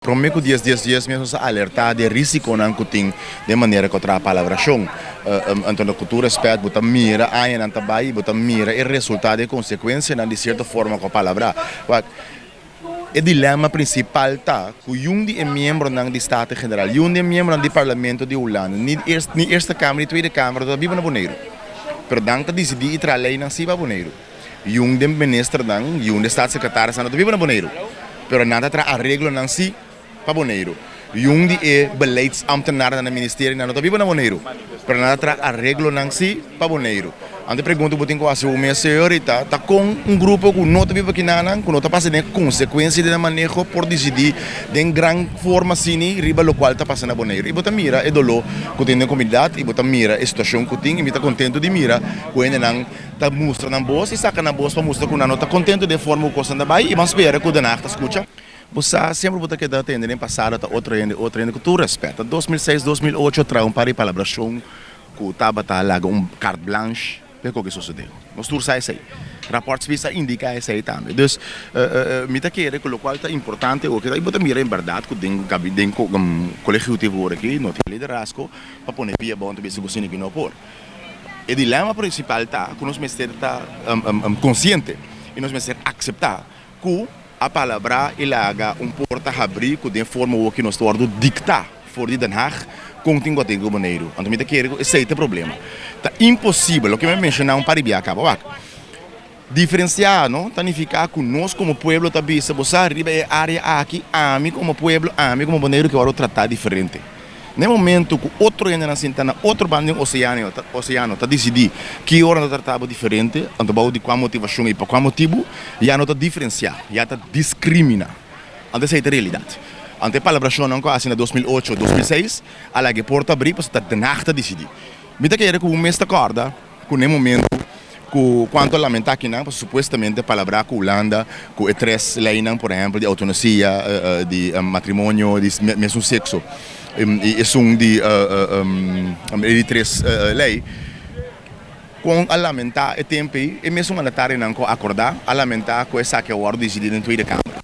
Prometo 10 mesmo sa alertar de risco não que tem de maneira que outra palavrão então a cultura respeito bota mira aí não tá bem bota mira e resultado e consequência não de certa forma com a palavra o dilema principal tá que Yundi é membro não do Estado General Yundi é membro do Parlamento de Holanda nem esta Câmara e Tweede Câmara da Biba na Boneiro pero dan tá decidir ir lei não se va Boneiro Yundi é ministro não Yundi Estado Secretário da Biba na Boneiro pero nada tra arreglo não se para Boneiro. Yundi é beleidsambtenaar na Ministério não está vivo na Boneiro. Para nada tra arreglo não se para Boneiro. Ante pergunta botem quase o meu senhor está com grupo que não está vivo aqui não, que não está passando consequências de manejo por decidir de grande forma assim, riba lo qual está passando na Boneiro. E botar mira é dolor que tem na comunidade e botar mira a situação que tem e está contente de mira que ainda não está mostra na bolsa e saca na bolsa para mostrar que não está contente de forma que está na baia e vamos esperar que o danado escuta. Você sempre pode quedar tendo nem passado tá outro ano que tu respeita. 2006, 2008 tra um pari palabração que estava tá lá carte blanche, pelo que sucedeu. Mas tu sai aí. Rapportos visa indica isso aí também. Então, me tá querendo que o qual tá importante o que aí botar mira em verdade que tem colégio aqui, não tem liderazgo para pôr via bom também se você não por. O dilema principal tá que nós mestre tá consciente e nós mestre aceitar que a palavra ilaga porta-abrir que de forma que nós estamos dictar for de Den Haag continua ter o Boneiro. Então, me quero esse é o problema. Tá impossível, o que me mencionar paribia acaba. Diferenciar, não? Significa que nós como povo também se você arriba a área aqui, a mim como povo, a mim como Boneiro que vamos tratar diferente. No momento que outro ainda na Sintana, outro bando oceano está decidir que hora nós tratamos diferente, então de qual motivação e para qual motivo, já não está diferenciar, já está discriminar. Então essa é a realidade. Ante a palavra não assim em 2008 ou 2006, ela que porta abrir para estar de nacht decidir. Me dá que o mês da corda, que no momento que quanto lamentar que não, supostamente a palavra que Holanda, que é três leis, por exemplo, de autonomia, de matrimônio, de mesmo sexo. E são de três leis com a lamentar o tempo e mesmo a tarde não acordar a lamentar com essa que é o ordem decidido em toda a Câmara